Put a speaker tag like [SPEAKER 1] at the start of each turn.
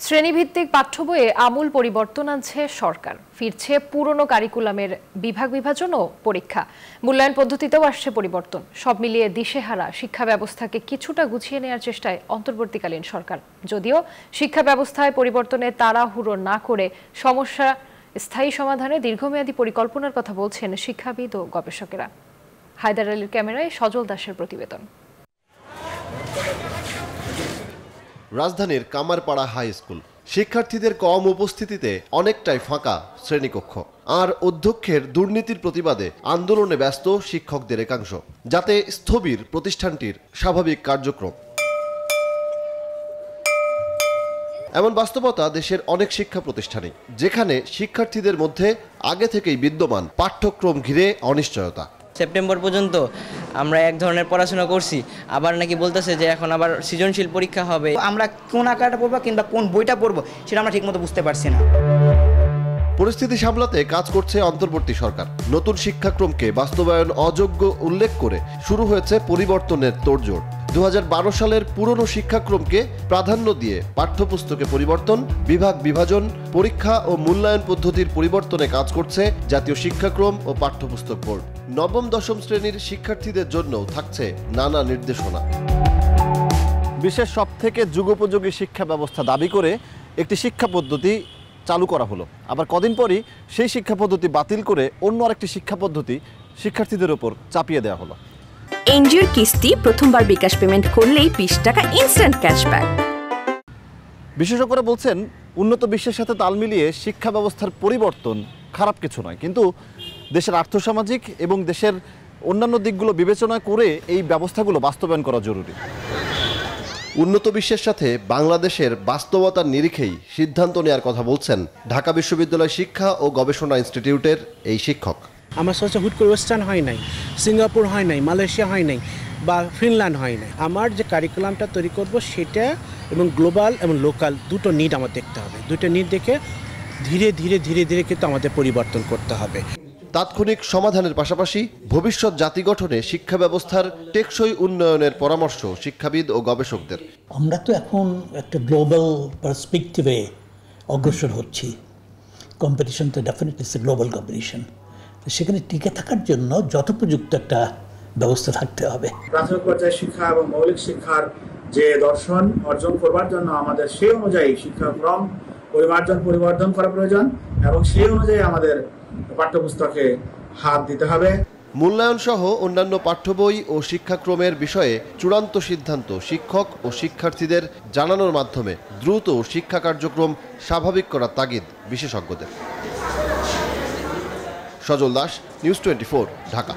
[SPEAKER 1] শ্রেণীভিত্তিক পাঠ্য বইয়ে আমূল পরিবর্তন আনছে সরকার। ফিরছে পুরনো কারিকুলামের বিভাগ বিভাজন ও পরীক্ষা। মূল্যায়ন পদ্ধতিতেও আসছে পরিবর্তন। সব মিলিয়ে দিশেহারা শিক্ষা ব্যবস্থাকে কিছুটা গুছিয়ে নেওয়ার চেষ্টায় অন্তর্বর্তীকালীন সরকার। যদিও শিক্ষা ব্যবস্থায় পরিবর্তনে তাড়াহুড়ো না করে সমস্যা স্থায়ী সমাধানে দীর্ঘমেয়াদী পরিকল্পনার কথা বলছেন শিক্ষাবিদ ও গবেষকেরা। হায়দার আলীর ক্যামেরায় সজল দাসের প্রতিবেদন।
[SPEAKER 2] রাজধানীর কামারপাড়া হাই স্কুল। শিক্ষার্থীদের কম উপস্থিতিতে অনেকটাই ফাঁকা শ্রেণীকক্ষ। আর অধ্যক্ষের দুর্নীতির প্রতিবাদে আন্দোলনে ব্যস্ত শিক্ষকদের একাংশ, যাতে স্থবির প্রতিষ্ঠানটির স্বাভাবিক কার্যক্রম। এমন বাস্তবতা দেশের অনেক শিক্ষা প্রতিষ্ঠানে, যেখানে শিক্ষার্থীদের মধ্যে আগে থেকেই বিদ্যমান পাঠ্যক্রম ঘিরে অনিশ্চয়তা।
[SPEAKER 3] সেপ্টেম্বর পর্যন্ত আমরা এক ধরনের পড়াশোনা করছি, আবার নাকি বলতেছে যে এখন আবার সৃজনশীল পরীক্ষা হবে।
[SPEAKER 4] আমরা কোন আঁকাটা পড়বো কিংবা কোন বইটা পড়বো সেটা আমরা ঠিকমতো বুঝতে পারছি না।
[SPEAKER 2] পরিস্থিতি সামলাতে কাজ করছে অন্তর্বর্তী সরকার। নতুন শিক্ষাক্রমকে বাস্তবায়ন অযোগ্য উল্লেখ করে শুরু হয়েছে পরিবর্তনের তোড়জোড়। 2012 সালের পুরনো শিক্ষাক্রমকে প্রাধান্য দিয়ে পাঠ্যপুস্তকে পরিবর্তন, বিভাগ বিভাজন, পরীক্ষা ও মূল্যায়ন পদ্ধতির পরিবর্তনে কাজ করছে জাতীয় শিক্ষাক্রম ও পাঠ্যপুস্তক বোর্ড। নবম দশম শ্রেণীর শিক্ষার্থীদের জন্যও থাকছে নানা নির্দেশনা। বিশ্বের সবথেকে যুগোপযোগী শিক্ষা ব্যবস্থা দাবি করে একটি শিক্ষা পদ্ধতি চালু করা হলো। আবার কদিন পরই সেই শিক্ষা পদ্ধতি বাতিল করে অন্য আরেকটি শিক্ষা পদ্ধতি শিক্ষার্থীদের উপর চাপিয়ে দেওয়া হলো।
[SPEAKER 5] এনজিওর কিস্তি প্রথমবার বিকাশ পেমেন্ট করলেই 20 টাকা ইনস্ট্যান্ট ক্যাশব্যাক।
[SPEAKER 2] বিশেষজ্ঞরা বলছেন, উন্নত বিশ্বের সাথে তাল মিলিয়ে শিক্ষা ব্যবস্থার পরিবর্তন খারাপ কিছু নয়, কিন্তু দেশের আর্থসামাজিক এবং দেশের অন্যান্য দিকগুলো বিবেচনা করে এই ব্যবস্থাগুলো বাস্তবায়ন করা জরুরি। উন্নত বিশ্বের সাথে বাংলাদেশের বাস্তবতার নিরিখেই সিদ্ধান্ত নেওয়ার কথা বলছেন ঢাকা বিশ্ববিদ্যালয় শিক্ষা ও গবেষণা ইনস্টিটিউটের এই শিক্ষক।
[SPEAKER 6] আমার সোচা হুট করে ওয়েস্টার্ন হয় নাই, সিঙ্গাপুর হয় নাই, মালয়েশিয়া হয় নাই, বা ফিনল্যান্ড হয় নাই। আমার যে কারিকুলামটা তৈরি করব সেটা এবং গ্লোবাল এবং লোকাল দুটো নিড আমার দেখতে হবে। দুটো নিড দেখে ধীরে ধীরে ধীরে ধীরে কিন্তু আমাদের পরিবর্তন করতে হবে।
[SPEAKER 2] তাৎক্ষণিক সমাধানের পাশাপাশি ভবিষ্যৎ জাতি গঠনে শিক্ষা ব্যবস্থার টেকসই উন্নয়নের পরামর্শ শিক্ষাবিদ ও গবেষকদের।
[SPEAKER 7] আমরা তো এখন একটা গ্লোবাল পার্সপেক্টিভে অগ্রসর হচ্ছি। কম্পিটিশন তো ডেফিনেটলি গ্লোবাল কম্পিটিশন। সেখানে টিকে থাকার জন্য যথোপযুক্ত একটা ব্যবস্থা থাকতে হবে।
[SPEAKER 8] প্রাথমিক পর্যায়ে শিক্ষা এবং মৌলিক শিক্ষার যে দর্শন অর্জন করবার জন্য আমাদের সেই অনুযায়ী শিক্ষাক্রম পরিবর্তন করা প্রয়োজন এবং সেই অনুযায়ী আমাদের পাঠ্যপুস্তকে হাত দিতে হবে।
[SPEAKER 2] মূল্যায়ন সহ অন্যান্য পাঠ্য বই ও শিক্ষাক্রমের বিষয়ে চূড়ান্ত সিদ্ধান্ত শিক্ষক ও শিক্ষার্থীদের জানানোর মাধ্যমে দ্রুত শিক্ষা কার্যক্রম স্বাভাবিক করার তাগিদ বিশেষজ্ঞদের। সজল দাস, নিউজ 24, ঢাকা।